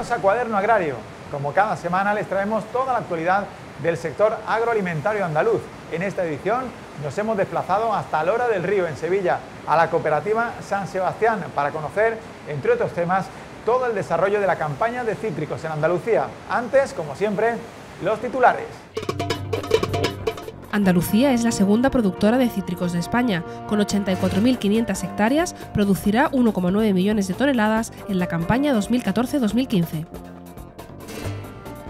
Bienvenidos a Cuaderno Agrario. Como cada semana les traemos toda la actualidad del sector agroalimentario andaluz. En esta edición nos hemos desplazado hasta Lora del Río, en Sevilla, a la cooperativa San Sebastián, para conocer, entre otros temas, todo el desarrollo de la campaña de cítricos en Andalucía. Antes, como siempre, los titulares. Andalucía es la segunda productora de cítricos de España. Con 84.500 hectáreas, producirá 1,9 millones de toneladas en la campaña 2014-2015.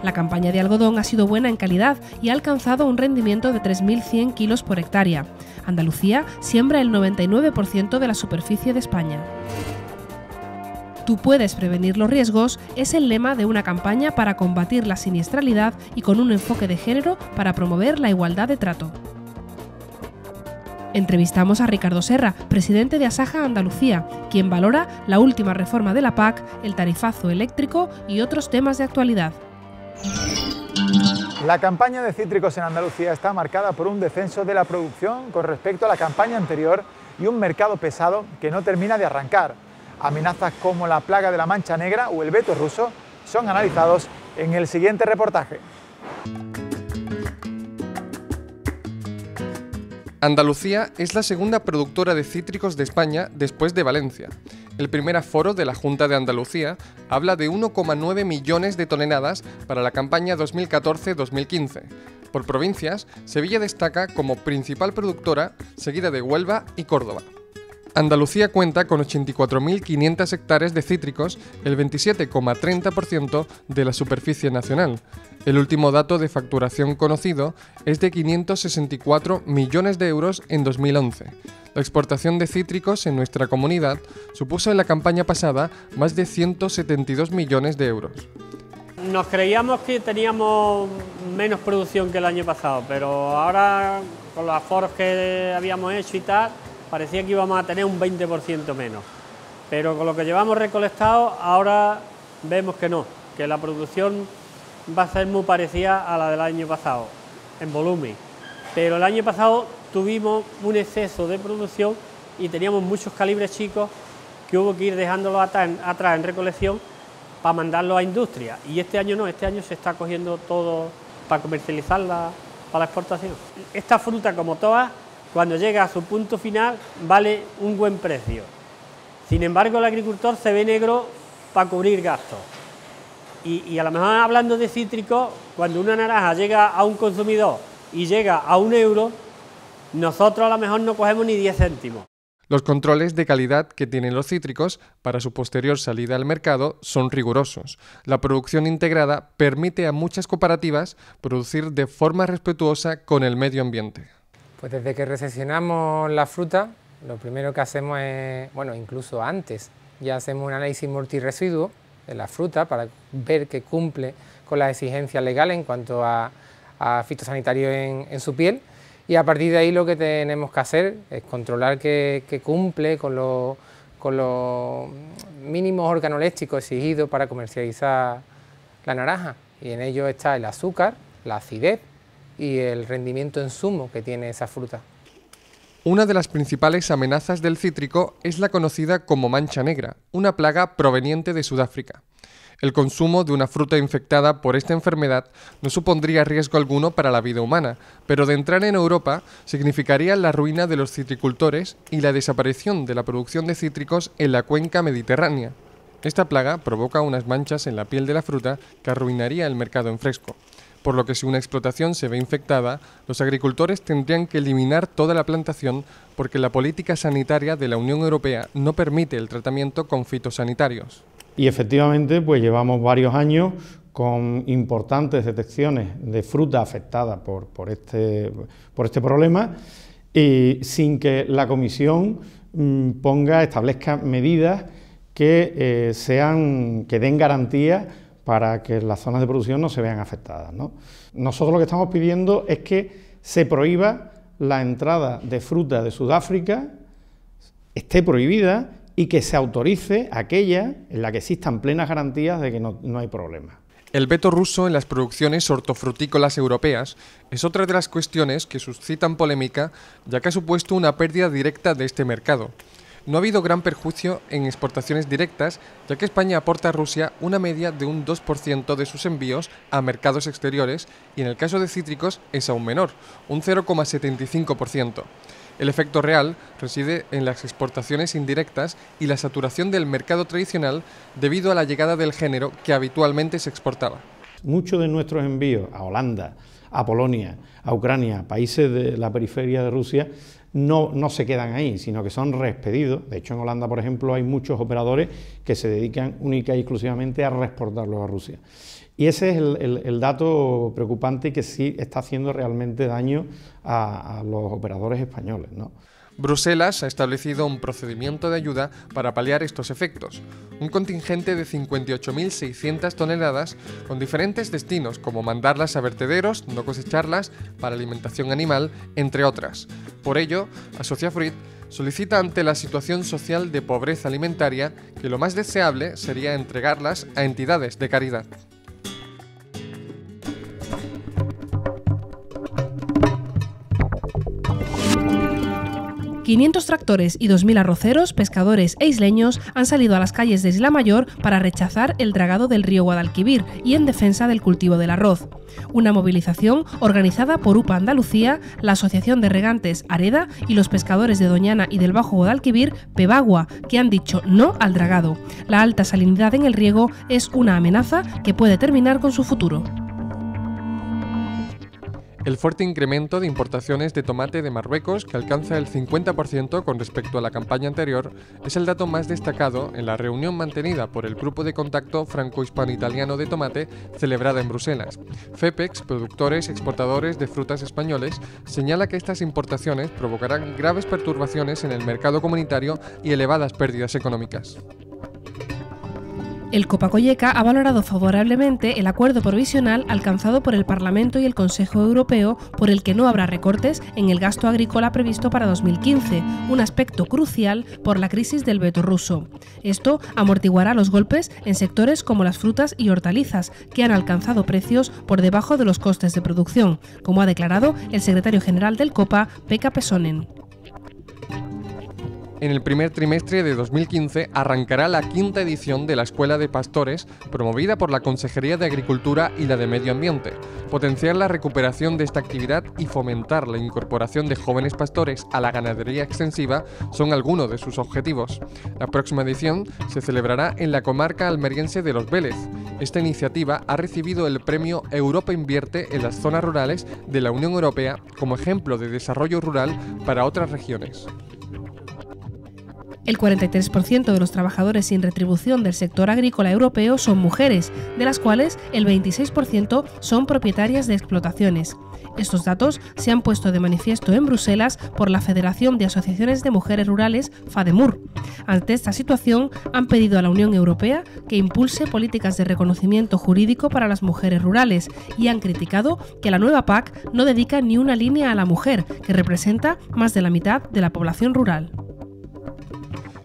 La campaña de algodón ha sido buena en calidad y ha alcanzado un rendimiento de 3.100 kilos por hectárea. Andalucía siembra el 99% de la superficie de España. Tú puedes prevenir los riesgos es el lema de una campaña para combatir la siniestralidad y con un enfoque de género para promover la igualdad de trato. Entrevistamos a Ricardo Serra, presidente de Asaja Andalucía, quien valora la última reforma de la PAC, el tarifazo eléctrico y otros temas de actualidad. La campaña de cítricos en Andalucía está marcada por un descenso de la producción con respecto a la campaña anterior y un mercado pesado que no termina de arrancar. Amenazas como la plaga de la mancha negra o el veto ruso son analizados en el siguiente reportaje. Andalucía es la segunda productora de cítricos de España después de Valencia. El primer aforo de la Junta de Andalucía habla de 1,9 millones de toneladas para la campaña 2014-2015. Por provincias, Sevilla destaca como principal productora, seguida de Huelva y Córdoba. Andalucía cuenta con 84.500 hectáreas de cítricos, el 27,30% de la superficie nacional. El último dato de facturación conocido es de 564 millones de euros en 2011. La exportación de cítricos en nuestra comunidad supuso en la campaña pasada más de 172 millones de euros. Nos creíamos que teníamos menos producción que el año pasado, pero ahora con los aforos que habíamos hecho y tal, parecía que íbamos a tener un 20% menos, pero con lo que llevamos recolectado ahora vemos que no, que la producción va a ser muy parecida a la del año pasado, en volumen, pero el año pasado tuvimos un exceso de producción y teníamos muchos calibres chicos que hubo que ir dejándolos atrás en recolección para mandarlos a industria, y este año no, este año se está cogiendo todo para comercializarla para la exportación. Esta fruta, como todas, cuando llega a su punto final, vale un buen precio. Sin embargo, el agricultor se ve negro para cubrir gastos. Y a lo mejor, hablando de cítricos, cuando una naranja llega a un consumidor y llega a 1 euro, nosotros a lo mejor no cogemos ni 10 céntimos. Los controles de calidad que tienen los cítricos para su posterior salida al mercado son rigurosos. La producción integrada permite a muchas cooperativas producir de forma respetuosa con el medio ambiente. Pues desde que recepcionamos la fruta, lo primero que hacemos es, bueno, incluso antes, ya hacemos un análisis multirresiduo de la fruta para ver que cumple con las exigencias legales en cuanto a fitosanitario en su piel, y a partir de ahí lo que tenemos que hacer es controlar que cumple con los mínimos organoléctricos exigidos para comercializar la naranja, y en ello está el azúcar, la acidez y el rendimiento en zumo que tiene esa fruta. Una de las principales amenazas del cítrico es la conocida como mancha negra, una plaga proveniente de Sudáfrica. El consumo de una fruta infectada por esta enfermedad no supondría riesgo alguno para la vida humana, pero de entrar en Europa significaría la ruina de los citricultores y la desaparición de la producción de cítricos en la cuenca mediterránea. Esta plaga provoca unas manchas en la piel de la fruta que arruinaría el mercado en fresco. Por lo que si una explotación se ve infectada, los agricultores tendrían que eliminar toda la plantación porque la política sanitaria de la Unión Europea no permite el tratamiento con fitosanitarios. Y efectivamente, pues llevamos varios años con importantes detecciones de fruta afectada por este problema, y sin que la Comisión establezca medidas que den garantía para que las zonas de producción no se vean afectadas, ¿no? Nosotros lo que estamos pidiendo es que se prohíba la entrada de fruta de Sudáfrica, esté prohibida, y que se autorice aquella en la que existan plenas garantías de que no hay problema. El veto ruso en las producciones hortofrutícolas europeas es otra de las cuestiones que suscitan polémica, ya que ha supuesto una pérdida directa de este mercado. No ha habido gran perjuicio en exportaciones directas, ya que España aporta a Rusia una media de un 2% de sus envíos a mercados exteriores y en el caso de cítricos es aún menor, un 0,75%. El efecto real reside en las exportaciones indirectas y la saturación del mercado tradicional debido a la llegada del género que habitualmente se exportaba. Muchos de nuestros envíos a Holanda, a Polonia, a Ucrania, países de la periferia de Rusia, no se quedan ahí, sino que son reexpedidos. De hecho, en Holanda, por ejemplo, hay muchos operadores que se dedican única y exclusivamente a reexportarlos a Rusia. Y ese es el dato preocupante que sí está haciendo realmente daño a los operadores españoles, ¿no? Bruselas ha establecido un procedimiento de ayuda para paliar estos efectos, un contingente de 58.600 toneladas con diferentes destinos, como mandarlas a vertederos, no cosecharlas, para alimentación animal, entre otras. Por ello, Associafruit solicita ante la situación social de pobreza alimentaria que lo más deseable sería entregarlas a entidades de caridad. ...500 tractores y 2.000 arroceros, pescadores e isleños han salido a las calles de Isla Mayor para rechazar el dragado del río Guadalquivir y en defensa del cultivo del arroz. Una movilización organizada por UPA Andalucía, la Asociación de Regantes Areda y los pescadores de Doñana y del Bajo Guadalquivir, Pebagua, que han dicho no al dragado. La alta salinidad en el riego es una amenaza que puede terminar con su futuro. El fuerte incremento de importaciones de tomate de Marruecos, que alcanza el 50% con respecto a la campaña anterior, es el dato más destacado en la reunión mantenida por el Grupo de Contacto Franco-Hispano-Italiano de Tomate, celebrada en Bruselas. FEPEX, productores y exportadores de frutas españoles, señala que estas importaciones provocarán graves perturbaciones en el mercado comunitario y elevadas pérdidas económicas. El Copa-Cogeca ha valorado favorablemente el acuerdo provisional alcanzado por el Parlamento y el Consejo Europeo por el que no habrá recortes en el gasto agrícola previsto para 2015, un aspecto crucial por la crisis del veto ruso. Esto amortiguará los golpes en sectores como las frutas y hortalizas, que han alcanzado precios por debajo de los costes de producción, como ha declarado el secretario general del Copa, Pekka Pesonen. En el primer trimestre de 2015 arrancará la 5ª edición de la Escuela de Pastores, promovida por la Consejería de Agricultura y la de Medio Ambiente. Potenciar la recuperación de esta actividad y fomentar la incorporación de jóvenes pastores a la ganadería extensiva son algunos de sus objetivos. La próxima edición se celebrará en la comarca almeriense de Los Vélez. Esta iniciativa ha recibido el premio Europa Invierte en las zonas rurales de la Unión Europea como ejemplo de desarrollo rural para otras regiones. El 43% de los trabajadores sin retribución del sector agrícola europeo son mujeres, de las cuales el 26% son propietarias de explotaciones. Estos datos se han puesto de manifiesto en Bruselas por la Federación de Asociaciones de Mujeres Rurales, FADEMUR. Ante esta situación, han pedido a la Unión Europea que impulse políticas de reconocimiento jurídico para las mujeres rurales y han criticado que la nueva PAC no dedica ni una línea a la mujer, que representa más de la mitad de la población rural.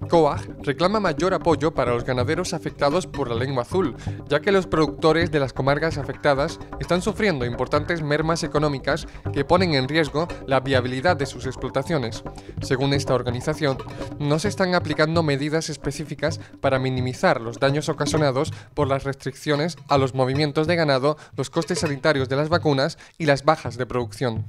COAG reclama mayor apoyo para los ganaderos afectados por la lengua azul, ya que los productores de las comarcas afectadas están sufriendo importantes mermas económicas que ponen en riesgo la viabilidad de sus explotaciones. Según esta organización, no se están aplicando medidas específicas para minimizar los daños ocasionados por las restricciones a los movimientos de ganado, los costes sanitarios de las vacunas y las bajas de producción.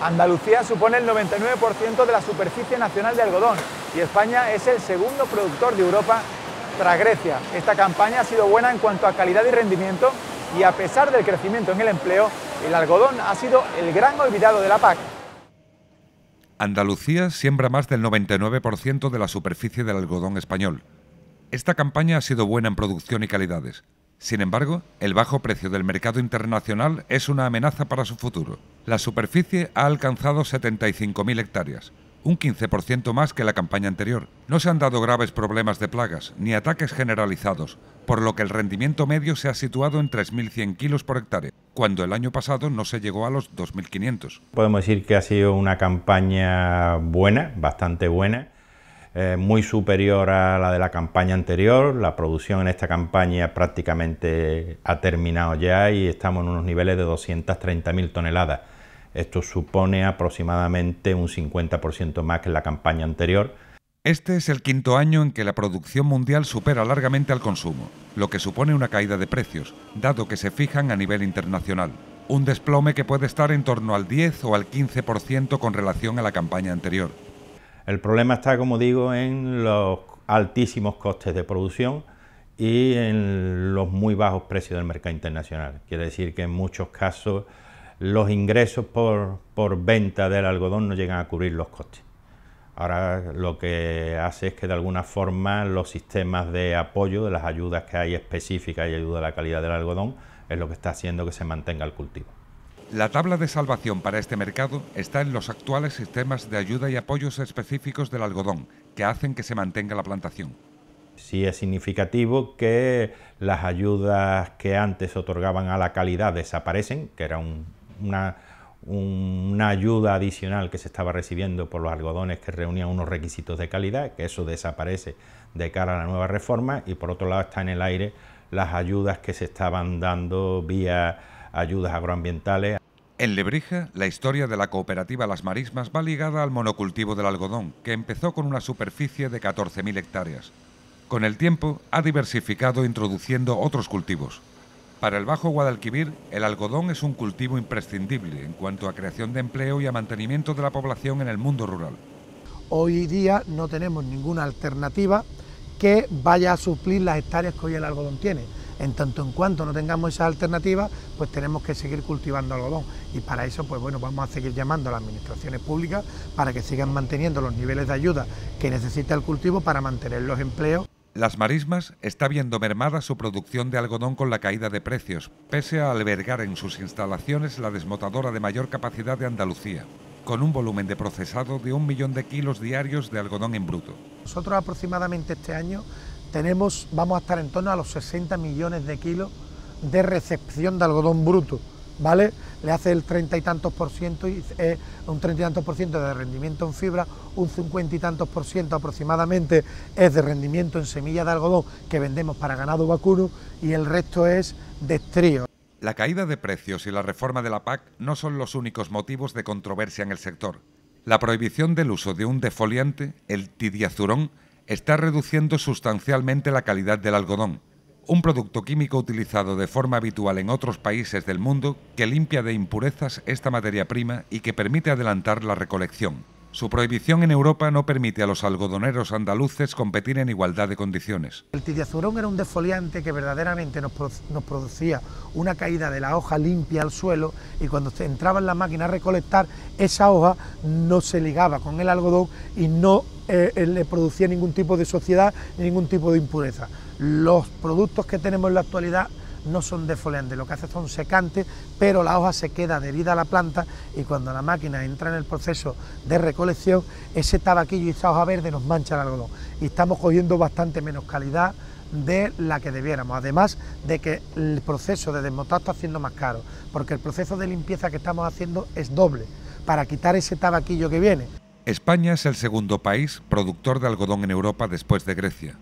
Andalucía supone el 99% de la superficie nacional de algodón y España es el segundo productor de Europa tras Grecia. Esta campaña ha sido buena en cuanto a calidad y rendimiento y a pesar del crecimiento en el empleo, el algodón ha sido el gran olvidado de la PAC. Andalucía siembra más del 99% de la superficie del algodón español. Esta campaña ha sido buena en producción y calidades. Sin embargo, el bajo precio del mercado internacional es una amenaza para su futuro. La superficie ha alcanzado 75.000 hectáreas, un 15% más que la campaña anterior. No se han dado graves problemas de plagas ni ataques generalizados, por lo que el rendimiento medio se ha situado en 3.100 kilos por hectárea, cuando el año pasado no se llegó a los 2.500. Podemos decir que ha sido una campaña buena, bastante buena. Muy superior a la de la campaña anterior. La producción en esta campaña prácticamente ha terminado ya y estamos en unos niveles de 230.000 toneladas. Esto supone aproximadamente un 50% más que en la campaña anterior. Este es el quinto año en que la producción mundial supera largamente al consumo, lo que supone una caída de precios, dado que se fijan a nivel internacional. Un desplome que puede estar en torno al 10 o al 15% con relación a la campaña anterior. El problema está, como digo, en los altísimos costes de producción y en los muy bajos precios del mercado internacional. Quiere decir que en muchos casos los ingresos por venta del algodón no llegan a cubrir los costes. Ahora lo que hace es que de alguna forma los sistemas de apoyo de las ayudas que hay específicas y ayuda a la calidad del algodón es lo que está haciendo que se mantenga el cultivo. La tabla de salvación para este mercado está en los actuales sistemas de ayuda y apoyos específicos del algodón, que hacen que se mantenga la plantación. Sí es significativo que las ayudas que antes otorgaban a la calidad desaparecen, que era una ayuda adicional que se estaba recibiendo por los algodones que reunían unos requisitos de calidad, que eso desaparece de cara a la nueva reforma, y por otro lado está en el aire las ayudas que se estaban dando vía ayudas agroambientales. En Lebrija, la historia de la cooperativa Las Marismas va ligada al monocultivo del algodón, que empezó con una superficie de 14.000 hectáreas. Con el tiempo ha diversificado introduciendo otros cultivos. Para el Bajo Guadalquivir, el algodón es un cultivo imprescindible en cuanto a creación de empleo y a mantenimiento de la población en el mundo rural. Hoy día no tenemos ninguna alternativa que vaya a suplir las hectáreas que hoy el algodón tiene. En tanto en cuanto no tengamos esa alternativa, pues tenemos que seguir cultivando algodón, y para eso pues bueno, vamos a seguir llamando a las administraciones públicas para que sigan manteniendo los niveles de ayuda que necesita el cultivo para mantener los empleos. Las Marismas está viendo mermada su producción de algodón con la caída de precios, pese a albergar en sus instalaciones la desmotadora de mayor capacidad de Andalucía, con un volumen de procesado de 1 millón de kilos diarios de algodón en bruto. Nosotros aproximadamente este año vamos a estar en torno a los 60 millones de kilos de recepción de algodón bruto, ¿vale? Le hace el 30 y tantos por ciento, un 30 y tantos por ciento de rendimiento en fibra, un 50 y tantos por ciento aproximadamente es de rendimiento en semillas de algodón que vendemos para ganado vacuno, y el resto es de estrío. La caída de precios y la reforma de la PAC no son los únicos motivos de controversia en el sector. La prohibición del uso de un defoliante, el tidiazurón, está reduciendo sustancialmente la calidad del algodón, un producto químico utilizado de forma habitual en otros países del mundo que limpia de impurezas esta materia prima y que permite adelantar la recolección. Su prohibición en Europa no permite a los algodoneros andaluces competir en igualdad de condiciones. El tidiazurón era un defoliante que verdaderamente nos producía una caída de la hoja limpia al suelo, y cuando se entraba en la máquina a recolectar, esa hoja no se ligaba con el algodón y no le producía ningún tipo de suciedad ni ningún tipo de impureza. Los productos que tenemos en la actualidad no son defoliantes, lo que hace son secantes, pero la hoja se queda adherida a la planta, y cuando la máquina entra en el proceso de recolección, ese tabaquillo y esa hoja verde nos mancha el algodón, y estamos cogiendo bastante menos calidad de la que debiéramos, además de que el proceso de desmontar está haciendo más caro, porque el proceso de limpieza que estamos haciendo es doble, para quitar ese tabaquillo que viene. España es el segundo país productor de algodón en Europa después de Grecia.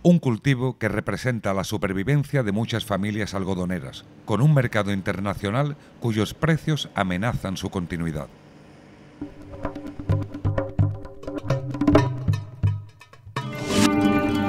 Un cultivo que representa la supervivencia de muchas familias algodoneras, con un mercado internacional cuyos precios amenazan su continuidad.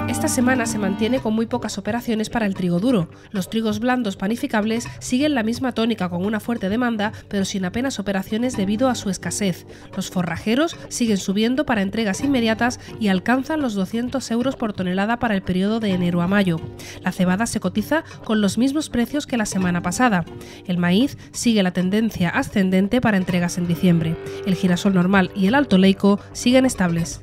Esta semana se mantiene con muy pocas operaciones para el trigo duro. Los trigos blandos panificables siguen la misma tónica, con una fuerte demanda, pero sin apenas operaciones debido a su escasez. Los forrajeros siguen subiendo para entregas inmediatas y alcanzan los 200 euros por tonelada para el periodo de enero a mayo. La cebada se cotiza con los mismos precios que la semana pasada. El maíz sigue la tendencia ascendente para entregas en diciembre. El girasol normal y el alto leico siguen estables.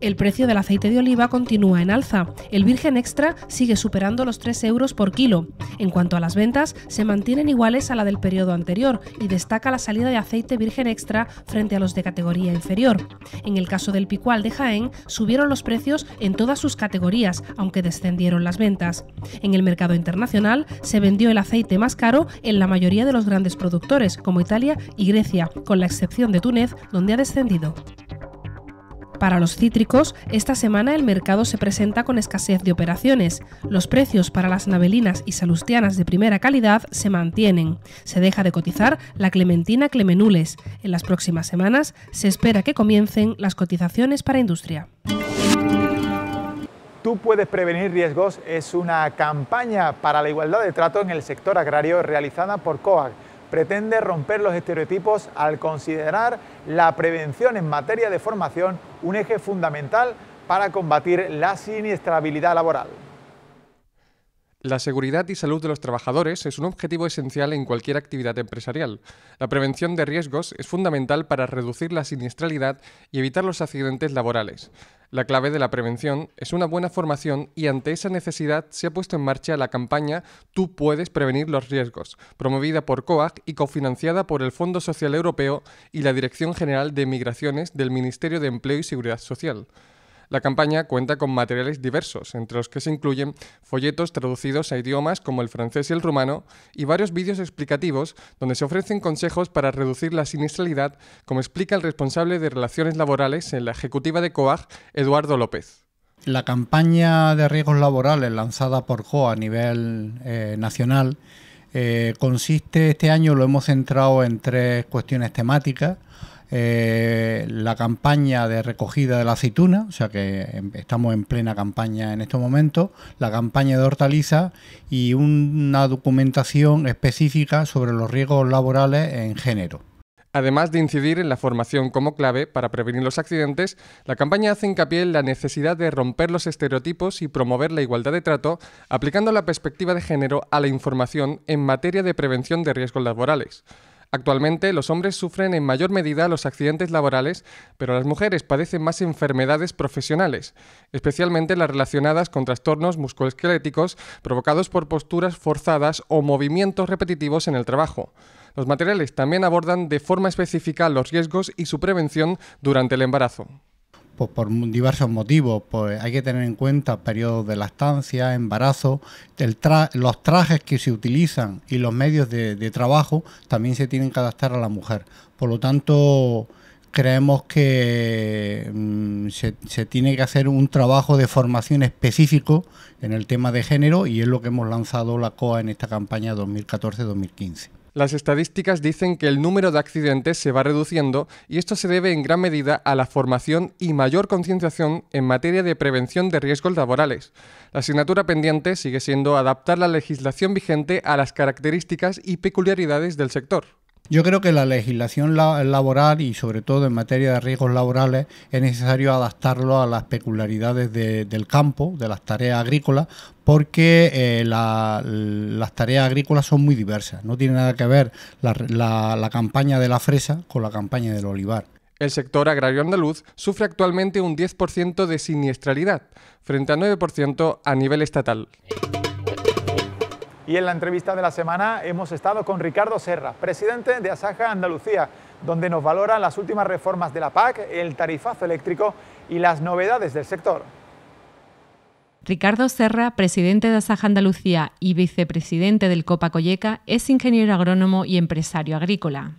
El precio del aceite de oliva continúa en alza. El virgen extra sigue superando los 3 euros por kilo. En cuanto a las ventas, se mantienen iguales a la del periodo anterior, y destaca la salida de aceite virgen extra frente a los de categoría inferior. En el caso del picual de Jaén, subieron los precios en todas sus categorías, aunque descendieron las ventas. En el mercado internacional, se vendió el aceite más caro en la mayoría de los grandes productores, como Italia y Grecia, con la excepción de Túnez, donde ha descendido. Para los cítricos, esta semana el mercado se presenta con escasez de operaciones. Los precios para las navelinas y salustianas de primera calidad se mantienen. Se deja de cotizar la clementina Clemenules. En las próximas semanas se espera que comiencen las cotizaciones para industria. Tú puedes prevenir riesgos es una campaña para la igualdad de trato en el sector agrario realizada por COAG. Pretende romper los estereotipos al considerar la prevención en materia de formación un eje fundamental para combatir la siniestrabilidad laboral. La seguridad y salud de los trabajadores es un objetivo esencial en cualquier actividad empresarial. La prevención de riesgos es fundamental para reducir la siniestralidad y evitar los accidentes laborales. La clave de la prevención es una buena formación y ante esa necesidad se ha puesto en marcha la campaña Tú puedes prevenir los riesgos, promovida por COAG y cofinanciada por el Fondo Social Europeo y la Dirección General de Migraciones del Ministerio de Empleo y Seguridad Social. La campaña cuenta con materiales diversos, entre los que se incluyen folletos traducidos a idiomas como el francés y el rumano y varios vídeos explicativos donde se ofrecen consejos para reducir la siniestralidad, como explica el responsable de Relaciones Laborales en la ejecutiva de COAG, Eduardo López. La campaña de riesgos laborales lanzada por COAG a nivel nacional consiste, este año lo hemos centrado en 3 cuestiones temáticas. La campaña de recogida de la aceituna, o sea que estamos en plena campaña en estos momentos, la campaña de hortalizas y una documentación específica sobre los riesgos laborales en género. Además de incidir en la formación como clave para prevenir los accidentes, la campaña hace hincapié en la necesidad de romper los estereotipos y promover la igualdad de trato, aplicando la perspectiva de género a la información en materia de prevención de riesgos laborales. Actualmente, los hombres sufren en mayor medida los accidentes laborales, pero las mujeres padecen más enfermedades profesionales, especialmente las relacionadas con trastornos musculoesqueléticos provocados por posturas forzadas o movimientos repetitivos en el trabajo. Los materiales también abordan de forma específica los riesgos y su prevención durante el embarazo. Pues por diversos motivos, pues hay que tener en cuenta periodos de lactancia, embarazo, los trajes que se utilizan y los medios de trabajo también se tienen que adaptar a la mujer. Por lo tanto, creemos que se tiene que hacer un trabajo de formación específico en el tema de género y es lo que hemos lanzado la COA en esta campaña 2014-2015. Las estadísticas dicen que el número de accidentes se va reduciendo y esto se debe en gran medida a la formación y mayor concienciación en materia de prevención de riesgos laborales. La asignatura pendiente sigue siendo adaptar la legislación vigente a las características y peculiaridades del sector. Yo creo que la legislación laboral y sobre todo en materia de riesgos laborales es necesario adaptarlo a las peculiaridades del campo, de las tareas agrícolas, porque las tareas agrícolas son muy diversas. No tiene nada que ver la campaña de la fresa con la campaña del olivar. El sector agrario andaluz sufre actualmente un 10% de siniestralidad, frente al 9% a nivel estatal. Y en la entrevista de la semana hemos estado con Ricardo Serra, presidente de Asaja Andalucía, donde nos valora las últimas reformas de la PAC, el tarifazo eléctrico y las novedades del sector. Ricardo Serra, presidente de Asaja Andalucía y vicepresidente del Copa Colleca, es ingeniero agrónomo y empresario agrícola.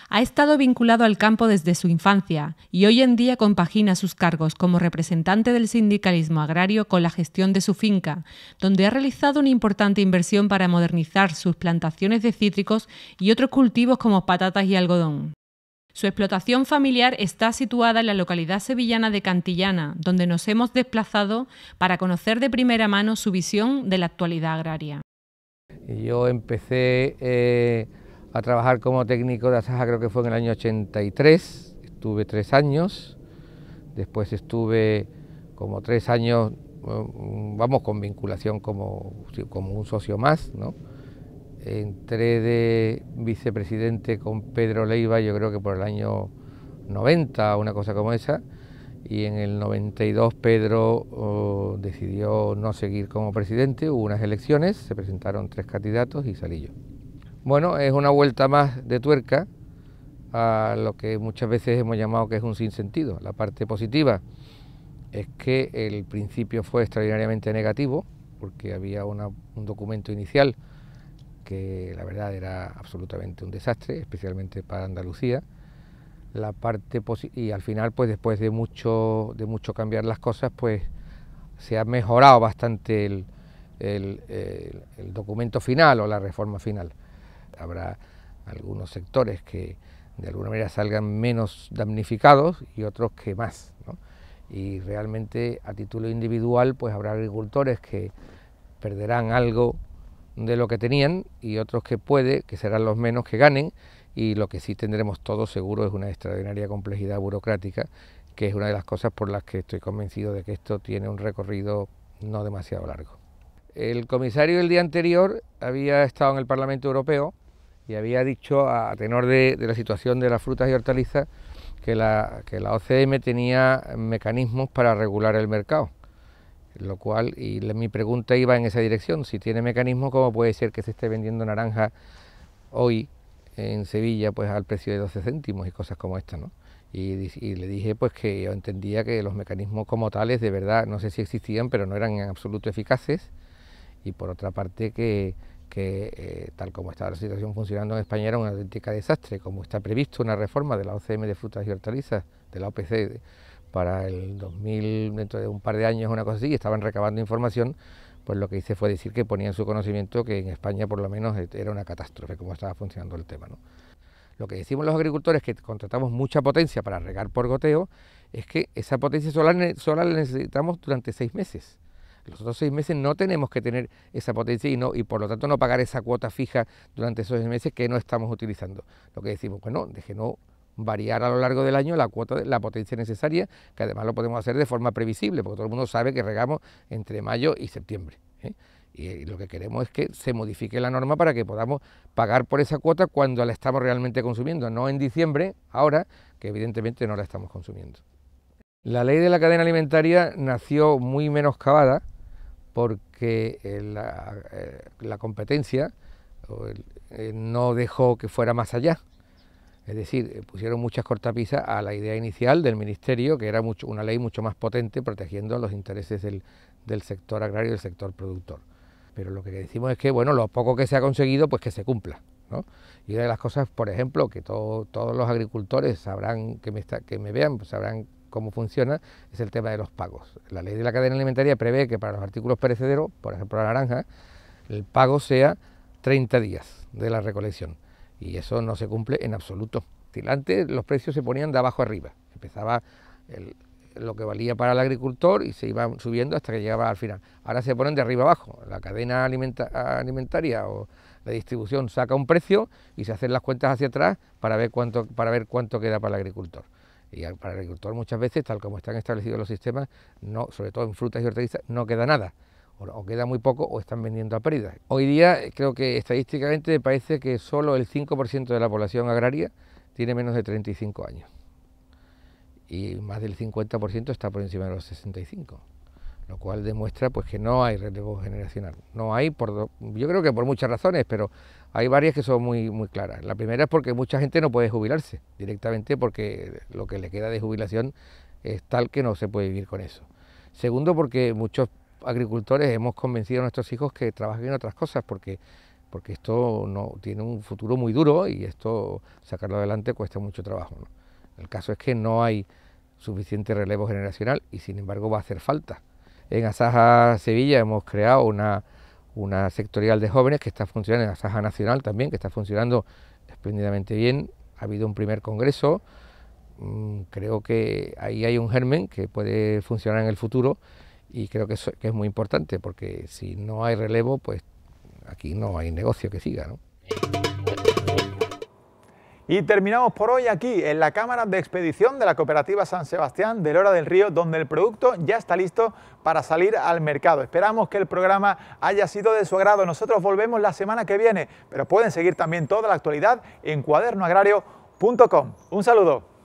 Ha estado vinculado al campo desde su infancia y hoy en día compagina sus cargos como representante del sindicalismo agrario con la gestión de su finca, donde ha realizado una importante inversión para modernizar sus plantaciones de cítricos y otros cultivos como patatas y algodón. Su explotación familiar está situada en la localidad sevillana de Cantillana, donde nos hemos desplazado para conocer de primera mano su visión de la actualidad agraria. Yo empecé a trabajar como técnico de Asaja, creo que fue en el año 83, estuve 3 años, después estuve como 3 años, vamos, con vinculación como un socio más, ¿no? Entré de vicepresidente con Pedro Leiva, yo creo que por el año 90, una cosa como esa, y en el 92 Pedro decidió no seguir como presidente, hubo unas elecciones, se presentaron 3 candidatos y salí yo. Bueno, es una vuelta más de tuerca a lo que muchas veces hemos llamado que es un sinsentido. La parte positiva es que el principio fue extraordinariamente negativo, porque había un documento inicial que la verdad era absolutamente un desastre, especialmente para Andalucía. la parte y al final, pues después de mucho cambiar las cosas, pues se ha mejorado bastante el documento final o la reforma final. Habrá algunos sectores que de alguna manera salgan menos damnificados y otros que más, ¿no? Y realmente a título individual pues habrá agricultores que perderán algo de lo que tenían y otros que serán los menos que ganen, y lo que sí tendremos todos seguro es una extraordinaria complejidad burocrática, que es una de las cosas por las que estoy convencido de que esto tiene un recorrido no demasiado largo. El comisario el día anterior había estado en el Parlamento Europeo y había dicho, a tenor de la situación de las frutas y hortalizas, que la OCM tenía mecanismos para regular el mercado, lo cual, mi pregunta iba en esa dirección: si tiene mecanismos, ¿cómo puede ser que se esté vendiendo naranja hoy en Sevilla pues al precio de 12 céntimos y cosas como esta, ¿no? Y le dije pues que yo entendía que los mecanismos como tales de verdad no sé si existían, pero no eran en absoluto eficaces, y por otra parte que tal como estaba la situación funcionando en España era una auténtica desastre. Como está previsto una reforma de la OCM de frutas y hortalizas, de la OPC, para el 2000, dentro de un par de años, una cosa así, y estaban recabando información, pues lo que hice fue decir que ponía en su conocimiento que en España por lo menos era una catástrofe como estaba funcionando el tema, ¿no? Lo que decimos los agricultores, que contratamos mucha potencia para regar por goteo, es que esa potencia solar la necesitamos durante 6 meses. Los otros 6 meses no tenemos que tener esa potencia y por lo tanto no pagar esa cuota fija durante esos 6 meses que no estamos utilizando. Lo que decimos, pues no, deje no variar a lo largo del año la potencia necesaria, que además lo podemos hacer de forma previsible, porque todo el mundo sabe que regamos entre mayo y septiembre, ¿eh? Y lo que queremos es que se modifique la norma para que podamos pagar por esa cuota cuando la estamos realmente consumiendo, no en diciembre, ahora, que evidentemente no la estamos consumiendo. La ley de la cadena alimentaria nació muy menoscabada porque la competencia no dejó que fuera más allá. Es decir, pusieron muchas cortapisas a la idea inicial del Ministerio, que era una ley mucho más potente protegiendo los intereses del sector agrario y del sector productor. Pero lo que decimos es que, bueno, lo poco que se ha conseguido, pues que se cumpla, ¿no? Y una de las cosas, por ejemplo, que todos los agricultores sabrán, que me vean, pues sabrán cómo funciona, es el tema de los pagos. La ley de la cadena alimentaria prevé que para los artículos perecederos, por ejemplo la naranja, el pago sea 30 días de la recolección. Y eso no se cumple en absoluto. Antes los precios se ponían de abajo arriba. Empezaba lo que valía para el agricultor y se iba subiendo hasta que llegaba al final. Ahora se ponen de arriba abajo. La cadena alimentaria o la distribución saca un precio y se hacen las cuentas hacia atrás para ver cuánto queda para el agricultor. Y para el agricultor muchas veces, tal como están establecidos los sistemas, no, sobre todo en frutas y hortalizas, no queda nada. O queda muy poco o están vendiendo a pérdidas. Hoy día creo que estadísticamente me parece que solo el 5% de la población agraria tiene menos de 35 años. Y más del 50% está por encima de los 65. Lo cual demuestra pues que no hay relevo generacional. No hay, yo creo que por muchas razones, pero hay varias que son muy, muy claras. La primera es porque mucha gente no puede jubilarse directamente porque lo que le queda de jubilación es tal que no se puede vivir con eso. Segundo, porque muchos agricultores hemos convencido a nuestros hijos que trabajen en otras cosas porque esto no tiene un futuro muy duro y esto sacarlo adelante cuesta mucho trabajo, ¿no? El caso es que no hay suficiente relevo generacional y sin embargo va a hacer falta. En Asaja Sevilla hemos creado una sectorial de jóvenes que está funcionando, en Asaja Nacional también, que está funcionando espléndidamente bien. Ha habido un primer congreso, creo que ahí hay un germen que puede funcionar en el futuro. Y creo que es muy importante, porque si no hay relevo, pues aquí no hay negocio que siga, ¿no? Y terminamos por hoy aquí, en la cámara de expedición de la Cooperativa San Sebastián de Lora del Río, donde el producto ya está listo para salir al mercado. Esperamos que el programa haya sido de su agrado. Nosotros volvemos la semana que viene, pero pueden seguir también toda la actualidad en cuadernoagrario.com. Un saludo.